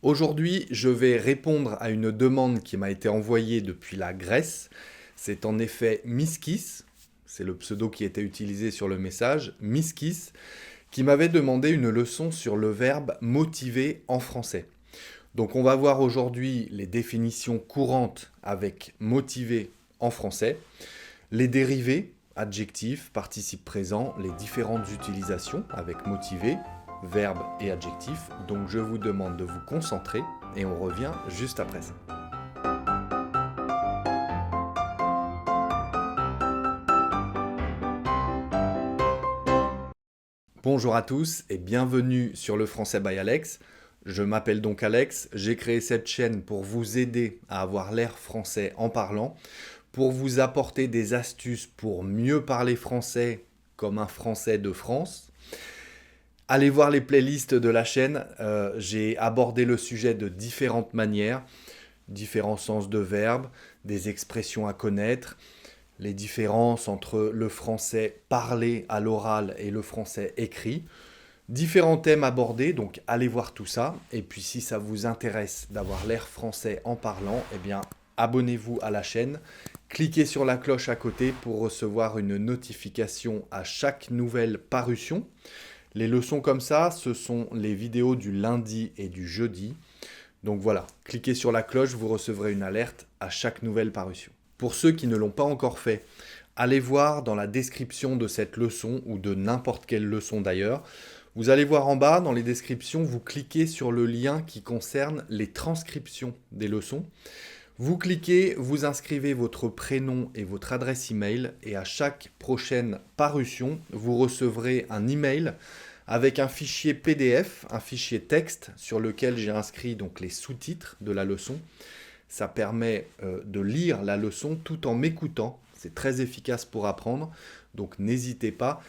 Aujourd'hui, je vais répondre à une demande qui m'a été envoyée depuis la Grèce. C'est en effet Miskis, c'est le pseudo qui était utilisé sur le message, Miskis, qui m'avait demandé une leçon sur le verbe motiver en français. Donc on va voir aujourd'hui les définitions courantes avec motiver en français, les dérivés, adjectifs, participe présent, les différentes utilisations avec motiver, verbe et adjectif. Donc je vous demande de vous concentrer et on revient juste après ça. Bonjour à tous et bienvenue sur le Français by Alex. Je m'appelle donc Alex, j'ai créé cette chaîne pour vous aider à avoir l'air français en parlant, pour vous apporter des astuces pour mieux parler français comme un Français de France. Allez voir les playlists de la chaîne, j'ai abordé le sujet de différentes manières, différents sens de verbes, des expressions à connaître, les différences entre le français parlé à l'oral et le français écrit. Différents thèmes abordés, donc allez voir tout ça. Et puis si ça vous intéresse d'avoir l'air français en parlant, eh bien abonnez-vous à la chaîne. Cliquez sur la cloche à côté pour recevoir une notification à chaque nouvelle parution. Les leçons comme ça, ce sont les vidéos du lundi et du jeudi. Donc voilà, cliquez sur la cloche, vous recevrez une alerte à chaque nouvelle parution. Pour ceux qui ne l'ont pas encore fait, allez voir dans la description de cette leçon ou de n'importe quelle leçon d'ailleurs. Vous allez voir en bas, dans les descriptions, vous cliquez sur le lien qui concerne les transcriptions des leçons. Vous cliquez, vous inscrivez votre prénom et votre adresse email et à chaque prochaine parution, vous recevrez un email avec un fichier PDF, un fichier texte sur lequel j'ai inscrit donc les sous-titres de la leçon. Ça permet de lire la leçon tout en m'écoutant. C'est très efficace pour apprendre, donc n'hésitez pas.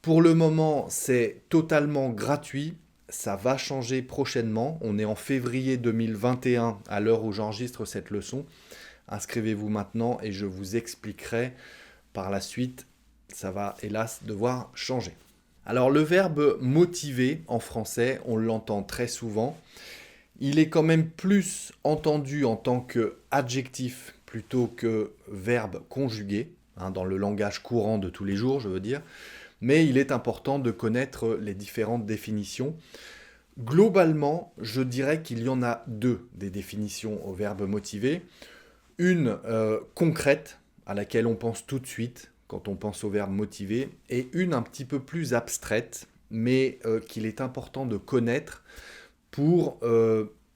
Pour le moment, c'est totalement gratuit. Ça va changer prochainement. On est en février 2021 à l'heure où j'enregistre cette leçon. Inscrivez-vous maintenant et je vous expliquerai par la suite. Ça va hélas devoir changer. Alors le verbe motiver en français, on l'entend très souvent. Il est quand même plus entendu en tant qu'adjectif plutôt que verbe conjugué, dans le langage courant de tous les jours, je veux dire. Mais il est important de connaître les différentes définitions. Globalement, je dirais qu'il y en a deux des définitions au verbe motiver. Une concrète, à laquelle on pense tout de suite quand on pense au verbe motiver, et une un petit peu plus abstraite, mais qu'il est important de connaître pour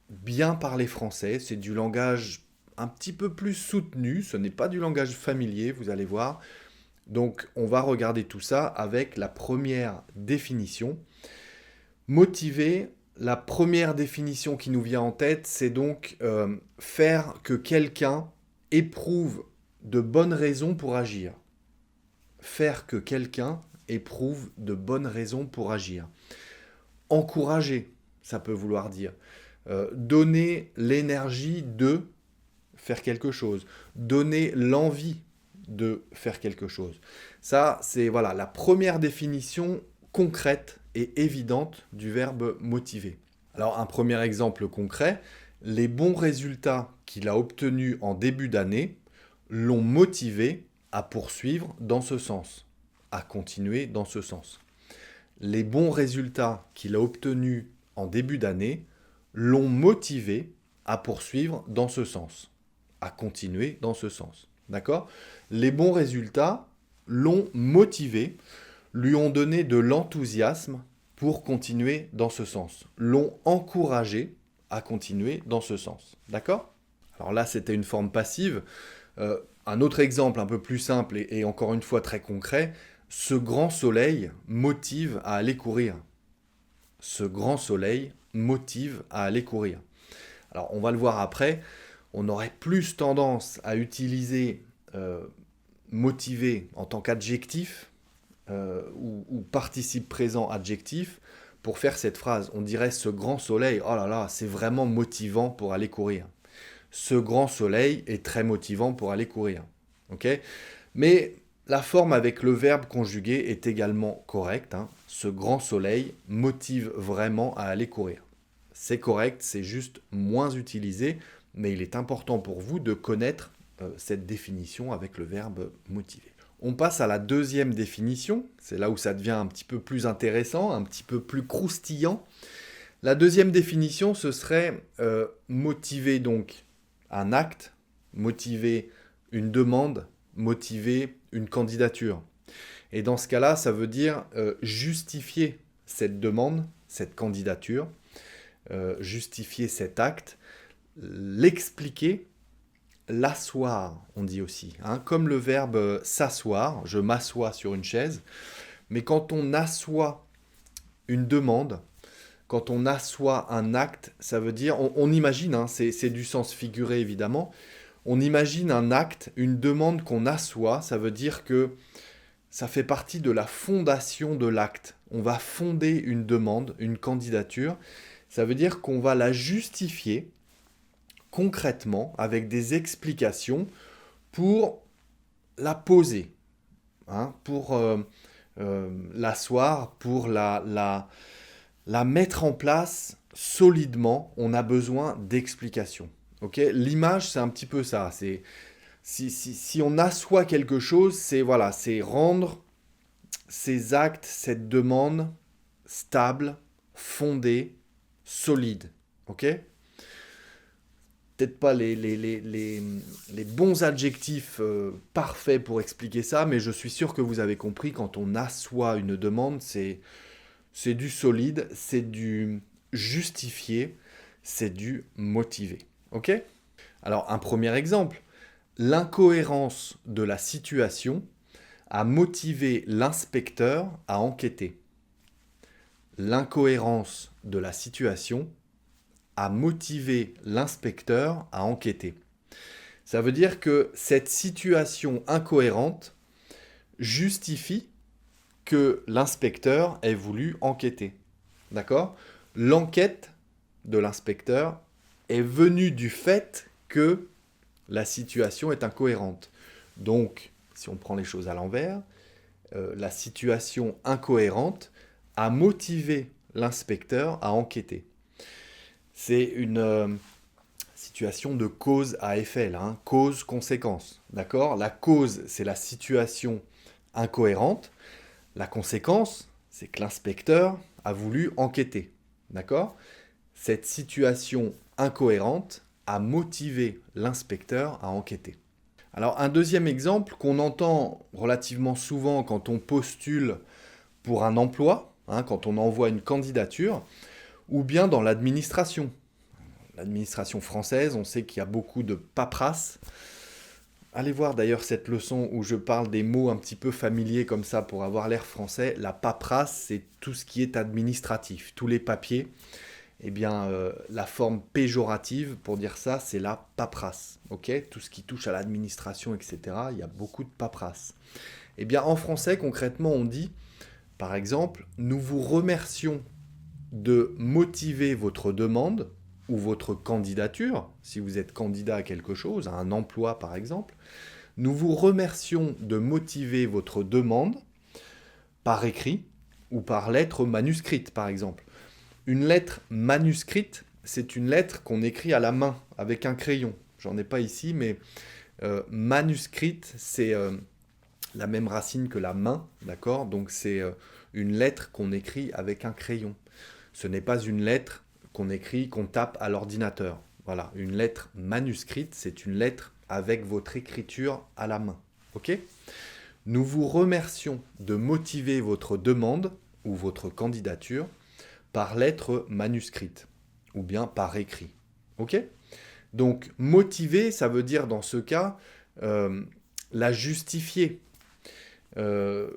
bien parler français. C'est du langage un petit peu plus soutenu, ce n'est pas du langage familier, vous allez voir. Donc on va regarder tout ça avec la première définition. Motiver, la première définition qui nous vient en tête, c'est donc faire que quelqu'un éprouve de bonnes raisons pour agir. Faire que quelqu'un éprouve de bonnes raisons pour agir. Encourager, ça peut vouloir dire. Donner l'énergie de faire quelque chose. Donner l'envie de faire quelque chose. Ça, c'est voilà, la première définition concrète et évidente du verbe motiver. Alors, un premier exemple concret, les bons résultats qu'il a obtenus en début d'année l'ont motivé à poursuivre dans ce sens, à continuer dans ce sens. Les bons résultats qu'il a obtenus en début d'année l'ont motivé à poursuivre dans ce sens, à continuer dans ce sens. D'accord ? Les bons résultats l'ont motivé, lui ont donné de l'enthousiasme pour continuer dans ce sens, l'ont encouragé à continuer dans ce sens. D'accord ? Alors là, c'était une forme passive. Un autre exemple un peu plus simple et encore une fois très concret, ce grand soleil motive à aller courir. Ce grand soleil motive à aller courir. Alors on va le voir après, on aurait plus tendance à utiliser motiver en tant qu'adjectif ou participe présent adjectif pour faire cette phrase. On dirait ce grand soleil, oh là là, c'est vraiment motivant pour aller courir. Ce grand soleil est très motivant pour aller courir. Okay ? Mais la forme avec le verbe conjugué est également correcte. Ce grand soleil motive vraiment à aller courir. c'est correct, c'est juste moins utilisé, mais il est important pour vous de connaître cette définition avec le verbe motiver. On passe à la deuxième définition, c'est là où ça devient un petit peu plus intéressant, un petit peu plus croustillant. La deuxième définition, ce serait motiver donc un acte, motiver une demande, motiver une candidature. Et dans ce cas-là, ça veut dire justifier cette demande, cette candidature, justifier cet acte, l'expliquer, l'asseoir, on dit aussi. Hein, comme le verbe s'asseoir, je m'assois sur une chaise. Mais quand on assoit une demande, quand on assoit un acte, ça veut dire, on imagine, hein, c'est du sens figuré évidemment, on imagine un acte, une demande qu'on assoit, ça veut dire que ça fait partie de la fondation de l'acte. On va fonder une demande, une candidature, ça veut dire qu'on va la justifier concrètement avec des explications pour la poser, hein, pour l'asseoir, pour la mettre en place solidement. On a besoin d'explications. Okay, l'image, c'est un petit peu ça. C'est, si on assoit quelque chose, c'est voilà, c'est rendre ces actes, cette demande stable, fondée, solide. Ok ? Peut-être pas les bons adjectifs parfaits pour expliquer ça, mais je suis sûr que vous avez compris, quand on assoit une demande, c'est du solide, c'est du justifié, c'est du motivé. Ok ? Alors, un premier exemple, l'incohérence de la situation a motivé l'inspecteur à enquêter. L'incohérence de la situation a motivé l'inspecteur à enquêter. Ça veut dire que cette situation incohérente justifie que l'inspecteur ait voulu enquêter. D'accord ? L'enquête de l'inspecteur est venue du fait que la situation est incohérente. Donc, si on prend les choses à l'envers, la situation incohérente a motivé l'inspecteur à enquêter. C'est une situation de cause à effet, là, hein, cause-conséquence. D'accord ? La cause, c'est la situation incohérente. La conséquence, c'est que l'inspecteur a voulu enquêter. D'accord ? Cette situation incohérente a motivé l'inspecteur à enquêter. Alors, un deuxième exemple qu'on entend relativement souvent quand on postule pour un emploi, hein, quand on envoie une candidature, ou bien dans l'administration. L'administration française, on sait qu'il y a beaucoup de paperasse. Allez voir d'ailleurs cette leçon où je parle des mots un petit peu familiers comme ça pour avoir l'air français. La paperasse, c'est tout ce qui est administratif, tous les papiers. Eh bien, la forme péjorative pour dire ça, c'est la paperasse. Okay ? Tout ce qui touche à l'administration, etc., il y a beaucoup de paperasse. Eh bien, en français, concrètement, on dit, par exemple, nous vous remercions de motiver votre demande ou votre candidature, si vous êtes candidat à quelque chose, à un emploi par exemple. Nous vous remercions de motiver votre demande par écrit ou par lettre manuscrite par exemple. Une lettre manuscrite, c'est une lettre qu'on écrit à la main avec un crayon. J'en ai pas ici, mais manuscrite, c'est la même racine que la main, d'accord ? Donc c'est une lettre qu'on écrit avec un crayon. Ce n'est pas une lettre qu'on écrit, qu'on tape à l'ordinateur. Voilà, une lettre manuscrite, c'est une lettre avec votre écriture à la main. Ok ? Nous vous remercions de motiver votre demande ou votre candidature par lettre manuscrite ou bien par écrit. Ok ? Donc, motiver, ça veut dire dans ce cas la justifier. Une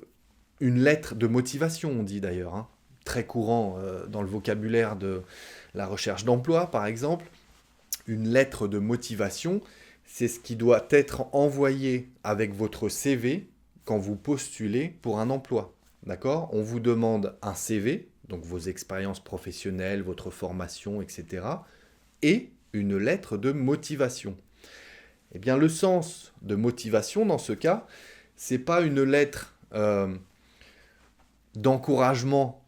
lettre de motivation, on dit d'ailleurs, hein, très courant dans le vocabulaire de la recherche d'emploi, par exemple. Une lettre de motivation, c'est ce qui doit être envoyé avec votre CV quand vous postulez pour un emploi. D'accord ? On vous demande un CV, donc vos expériences professionnelles, votre formation, etc. et une lettre de motivation. Eh bien, le sens de motivation, dans ce cas, c'est pas une lettre d'encouragement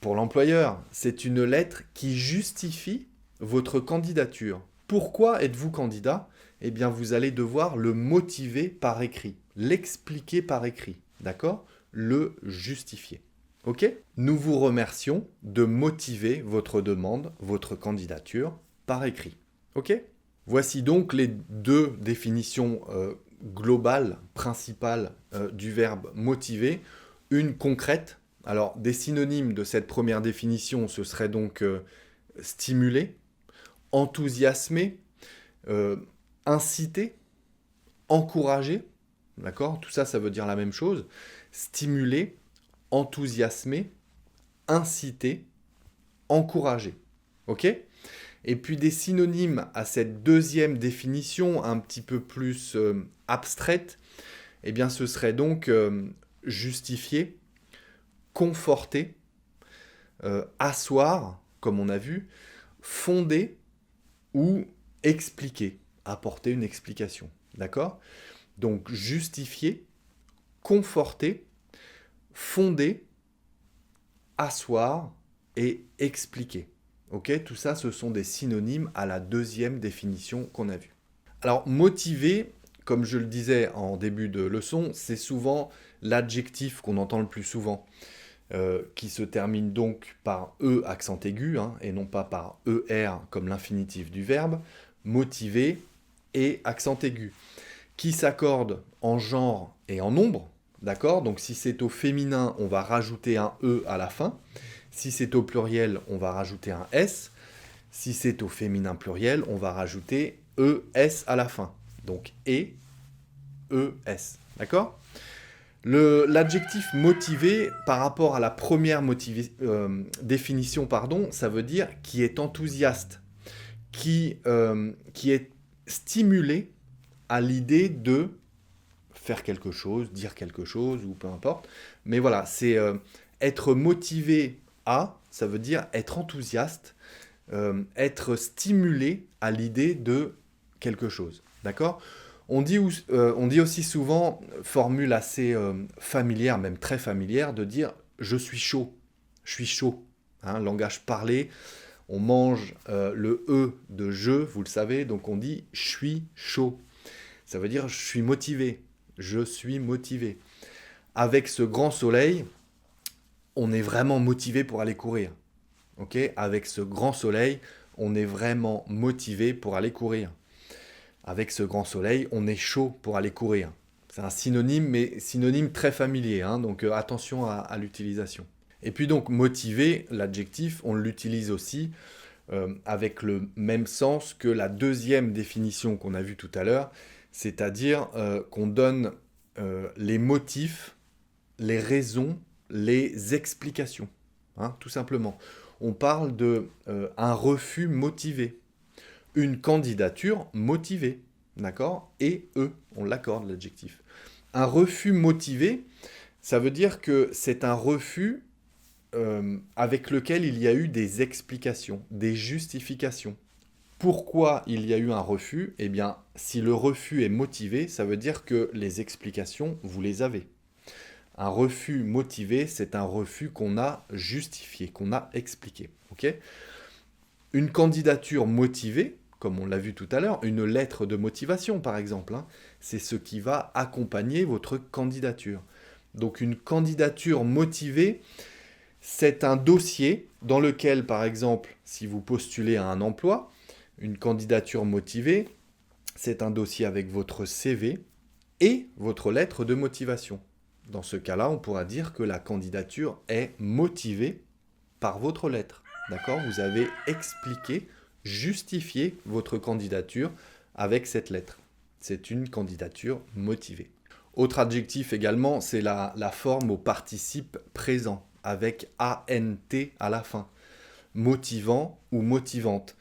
Pour l'employeur, c'est une lettre qui justifie votre candidature. Pourquoi êtes-vous candidat? Eh bien, vous allez devoir le motiver par écrit, l'expliquer par écrit, d'accord? Le justifier. Ok? Nous vous remercions de motiver votre demande, votre candidature par écrit. Ok? Voici donc les deux définitions globales, principales du verbe motiver. Une concrète. Alors, des synonymes de cette première définition, ce serait donc stimuler, enthousiasmer, inciter, encourager. D'accord? Tout ça, ça veut dire la même chose. Stimuler, enthousiasmer, inciter, encourager. Ok? Et puis des synonymes à cette deuxième définition, un petit peu plus abstraite, eh bien ce serait donc justifier, conforter, asseoir, comme on a vu, fonder ou expliquer, apporter une explication. D'accord? Donc justifier, conforter, fonder, asseoir et expliquer. Ok, tout ça, ce sont des synonymes à la deuxième définition qu'on a vue. Alors, motiver, comme je le disais en début de leçon, c'est souvent l'adjectif qu'on entend le plus souvent, qui se termine donc par E accent aigu, et non pas par ER comme l'infinitif du verbe, motiver et accent aigu, qui s'accorde en genre et en nombre, d'accord? Donc si c'est au féminin, on va rajouter un E à la fin. Si c'est au pluriel, on va rajouter un S. Si c'est au féminin pluriel, on va rajouter ES à la fin. Donc E, ES. D'accord? L'adjectif motivé, par rapport à la première définition, ça veut dire qui est enthousiaste, qui est stimulé à l'idée de faire quelque chose, dire quelque chose, ou peu importe. Mais voilà, c'est être motivé à, ça veut dire être enthousiaste, être stimulé à l'idée de quelque chose. D'accord? On dit aussi souvent, formule assez familière, même très familière, de dire « je suis chaud »,« je suis chaud ». Langage parlé, on mange le « e » de « je », vous le savez, donc on dit « je suis chaud ». Ça veut dire « je suis motivé »,« je suis motivé ». Avec ce grand soleil, on est vraiment motivé pour aller courir. Okay? Avec ce grand soleil, on est vraiment motivé pour aller courir. Avec ce grand soleil, on est chaud pour aller courir. C'est un synonyme, mais synonyme très familier, donc attention à l'utilisation. Et puis donc motivé, l'adjectif, on l'utilise aussi avec le même sens que la deuxième définition qu'on a vue tout à l'heure, c'est-à-dire qu'on donne les motifs, les raisons, les explications, tout simplement. On parle d'un refus motivé, une candidature motivée, d'accord? Et on l'accorde l'adjectif. Un refus motivé, ça veut dire que c'est un refus avec lequel il y a eu des explications, des justifications. Pourquoi il y a eu un refus? Eh bien, si le refus est motivé, ça veut dire que les explications, vous les avez. Un refus motivé, c'est un refus qu'on a justifié, qu'on a expliqué. Okay? Une candidature motivée, comme on l'a vu tout à l'heure, une lettre de motivation par exemple, c'est ce qui va accompagner votre candidature. Donc une candidature motivée, c'est un dossier dans lequel, par exemple, si vous postulez à un emploi, une candidature motivée, c'est un dossier avec votre CV et votre lettre de motivation. Dans ce cas-là, on pourra dire que la candidature est motivée par votre lettre. D'accord? Vous avez expliqué, justifié votre candidature avec cette lettre. C'est une candidature motivée. Autre adjectif également, c'est la forme au participe présent, avec ANT à la fin. Motivant ou motivante.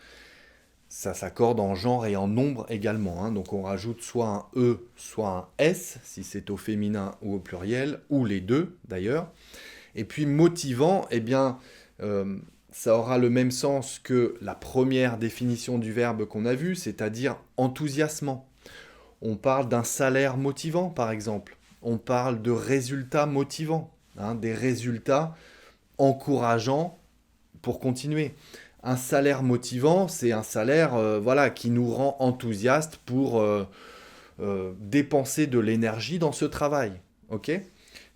Ça s'accorde en genre et en nombre également. Donc on rajoute soit un E, soit un S, si c'est au féminin ou au pluriel, ou les deux d'ailleurs. Et puis motivant, eh bien, ça aura le même sens que la première définition du verbe qu'on a vu, c'est-à-dire enthousiasmant. On parle d'un salaire motivant, par exemple. On parle de résultats motivants, des résultats encourageant pour continuer. Un salaire motivant, c'est un salaire voilà, qui nous rend enthousiastes pour dépenser de l'énergie dans ce travail. Ok?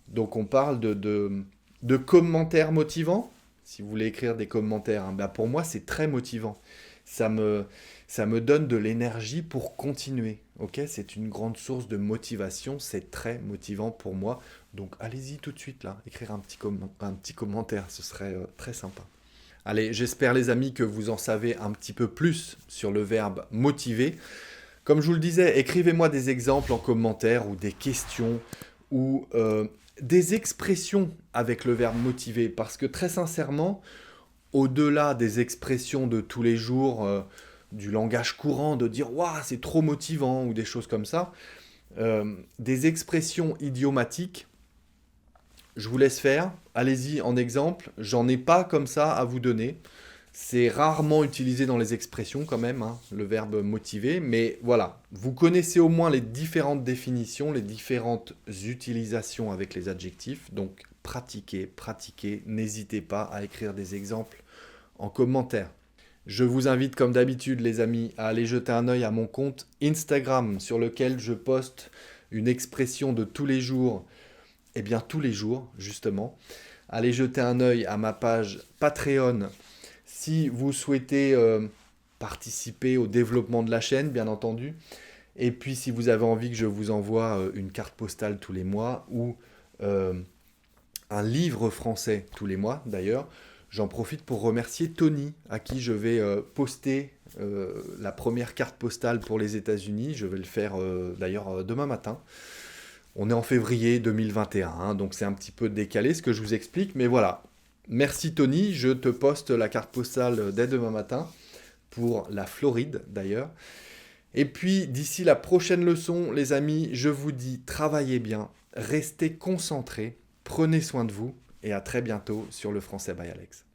Donc on parle de commentaires motivants. Si vous voulez écrire des commentaires, hein, ben pour moi c'est très motivant. Ça me, ça me donne de l'énergie pour continuer. Ok? C'est une grande source de motivation. C'est très motivant pour moi. Donc allez-y tout de suite là, écrire un petit commentaire, ce serait très sympa. Allez, j'espère les amis que vous en savez un petit peu plus sur le verbe motiver. Comme je vous le disais, écrivez-moi des exemples en commentaire ou des questions ou des expressions avec le verbe motiver. Parce que très sincèrement, au-delà des expressions de tous les jours, du langage courant, de dire waouh, c'est trop motivant ou des choses comme ça, des expressions idiomatiques, je vous laisse faire. Allez-y en exemple. J'en ai pas comme ça à vous donner. C'est rarement utilisé dans les expressions quand même, hein, le verbe motiver. Mais voilà, vous connaissez au moins les différentes définitions, les différentes utilisations avec les adjectifs. Donc pratiquez, pratiquez. N'hésitez pas à écrire des exemples en commentaire. Je vous invite comme d'habitude les amis à aller jeter un œil à mon compte Instagram sur lequel je poste une expression de tous les jours. Eh bien tous les jours justement. Allez jeter un œil à ma page Patreon si vous souhaitez participer au développement de la chaîne, bien entendu. Et puis si vous avez envie que je vous envoie une carte postale tous les mois ou un livre français tous les mois d'ailleurs, j'en profite pour remercier Tony, à qui je vais poster la première carte postale pour les États-Unis. Je vais le faire d'ailleurs demain matin. On est en février 2021, hein, donc c'est un petit peu décalé ce que je vous explique, mais voilà. Merci Tony, je te poste la carte postale dès demain matin, pour la Floride d'ailleurs. Et puis d'ici la prochaine leçon, les amis, je vous dis travaillez bien, restez concentrés, prenez soin de vous, et à très bientôt sur le Français by Alex.